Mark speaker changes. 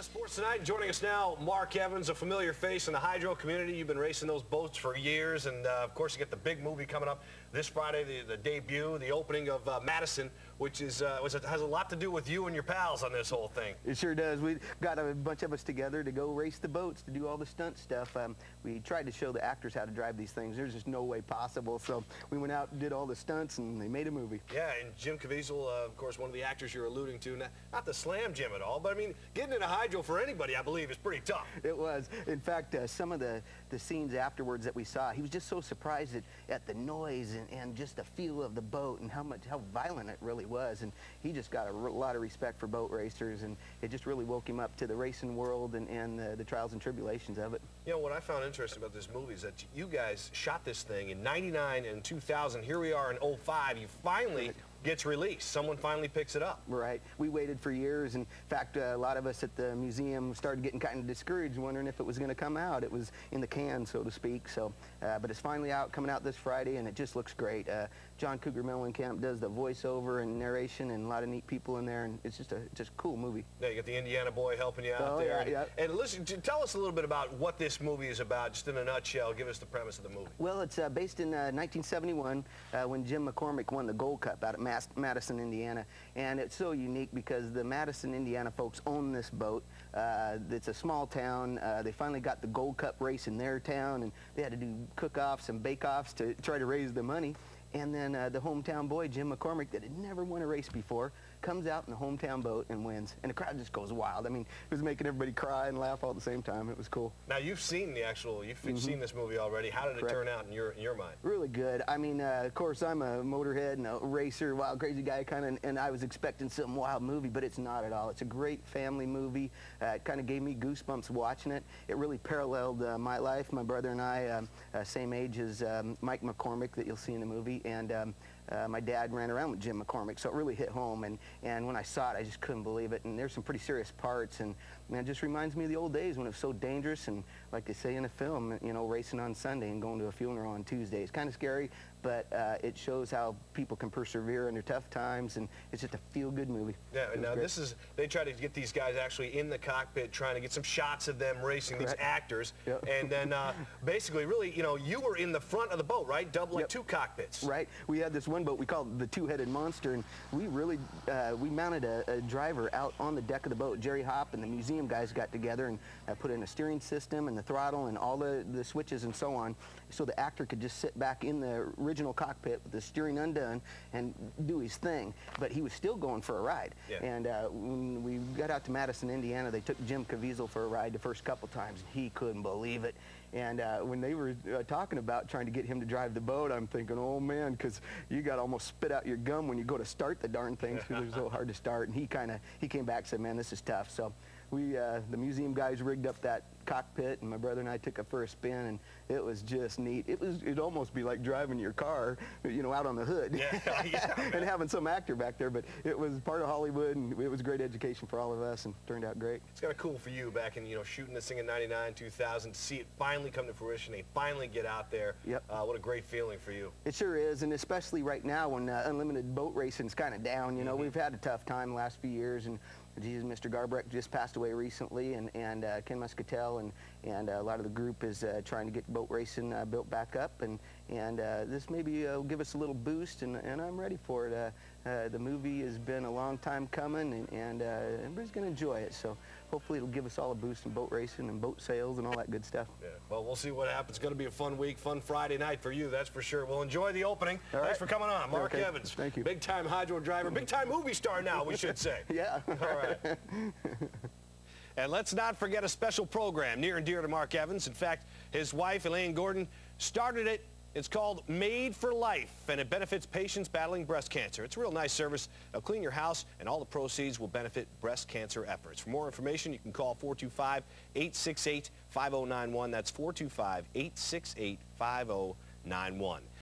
Speaker 1: Sports tonight. Joining us now, Mark Evans, a familiar face in the hydro community. You've been racing those boats for years, and of course you get the big movie coming up this Friday, the debut, the opening of Madison, which is has a lot to do with you and your pals on this whole thing.
Speaker 2: It sure does. We got a bunch of us together to go race the boats, to do all the stunt stuff. We tried to show the actors how to drive these things. There's just no way possible, so we went out and did all the stunts, and they made a movie. Yeah,
Speaker 1: and Jim Caviezel, of course, one of the actors you're alluding to, not to slam Jim at all, but I mean, getting in a hydro for anybody, I believe, is pretty tough.
Speaker 2: It was. In fact, some of the scenes afterwards that we saw, he was just so surprised at the noise and just the feel of the boat and how violent it really was. And he just got a lot of respect for boat racers, and it just really woke him up to the racing world and the trials and tribulations of it.
Speaker 1: You know, what I found interesting about this movie is that you guys shot this thing in '99 and 2000. Here we are in '05. You finally gets released. Someone finally picks it up.
Speaker 2: Right. We waited for years. In fact, a lot of us at the museum started getting kind of discouraged, wondering if it was going to come out. It was in the can, so to speak. So, but it's finally out, coming out this Friday, and it just looks great. John Cougar Mellencamp does the voiceover and narration, and a lot of neat people in there, and it's just a cool movie.
Speaker 1: Yeah, you got the Indiana boy helping you out there.
Speaker 2: Yeah, yeah.
Speaker 1: And listen, tell us a little bit about what this movie is about, just in a nutshell. Give us the premise of the movie.
Speaker 2: Well, it's based in 1971 when Jim McCormick won the Gold Cup out at Madison, Indiana, and it's so unique because the Madison, Indiana folks own this boat. It's a small town. They finally got the Gold Cup race in their town, and they had to do cook-offs and bake-offs to try to raise the money. And then the hometown boy, Jim McCormick, that had never won a race before, comes out in the hometown boat and wins. And the crowd just goes wild. I mean, it was making everybody cry and laugh all at the same time. It was cool.
Speaker 1: Now, you've seen you've seen this movie already. How did it turn out in your mind?
Speaker 2: Really good. I mean, of course, I'm a motorhead and a racer, wild, crazy guy kind of, and I was expecting some wild movie, but it's not at all. It's a great family movie. It kind of gave me goosebumps watching it. It really paralleled my life. My brother and I, same age as Mike McCormick that you'll see in the movie, and my dad ran around with Jim McCormick, so it really hit home, and when I saw it, I just couldn't believe it, and there's some pretty serious parts, and man, it just reminds me of the old days when it was so dangerous, and like they say in a film, you know, racing on Sunday and going to a funeral on Tuesday. It's kind of scary, but it shows how people can persevere under tough times, and it's just a feel-good movie.
Speaker 1: Yeah, now great. They try to get these guys actually in the cockpit, trying to get some shots of them racing, these actors, and then basically, really, you know, you were in the front of the boat, right? Like two cockpits.
Speaker 2: Right. We had this one boat we called the Two-Headed Monster, and we really, we mounted a driver out on the deck of the boat. Jerry Hopp and the museum guys got together and put in a steering system and the throttle and all the switches and so on, so the actor could just sit back in the original cockpit with the steering undone and do his thing, but he was still going for a ride. Yeah. And when we got out to Madison, Indiana, they took Jim Caviezel for a ride the first couple times. He couldn't believe it. And when they were talking about trying to get him to drive the boat, I'm thinking, oh man, because you got to almost spit out your gum when you go to start the darn things because they're so hard to start. And he came back and said, man, this is tough. So we, the museum guys rigged up that cockpit, and my brother and I took it for a spin, and it was just neat. It'd almost be like driving your car, you know, out on the hood and having some actor back there, but it was part of Hollywood, and it was great education for all of us, and turned out great.
Speaker 1: It's kind of cool for you back in, you know, shooting this thing in '99, 2000, to see it finally come to fruition. They finally get out there.
Speaker 2: Yep.
Speaker 1: What a great feeling for you.
Speaker 2: It sure is, and especially right now when unlimited boat racing's kind of down. You know, we've had a tough time the last few years, and Mr. Garbrecht just passed away recently, and Ken Muscatel and a lot of the group is trying to get boat racing built back up, and this maybe will give us a little boost, and I'm ready for it. The movie has been a long time coming, and everybody's going to enjoy it, so hopefully it'll give us all a boost in boat racing and boat sales and all that good stuff.
Speaker 1: Yeah, well, we'll see what happens. It's going to be a fun week, fun Friday night for you, that's for sure. We'll enjoy the opening. Thanks for coming on. Mark Evans.
Speaker 2: Thank you.
Speaker 1: Big-time hydro driver, big-time movie star now, we should say.
Speaker 2: Yeah.
Speaker 1: All right. And let's not forget a special program near and dear to Mark Evans. In fact, his wife, Elaine Gordon, started it. It's called Made for Life, and it benefits patients battling breast cancer. It's a real nice service. It'll clean your house, and all the proceeds will benefit breast cancer efforts. For more information, you can call 425-868-5091. That's 425-868-5091.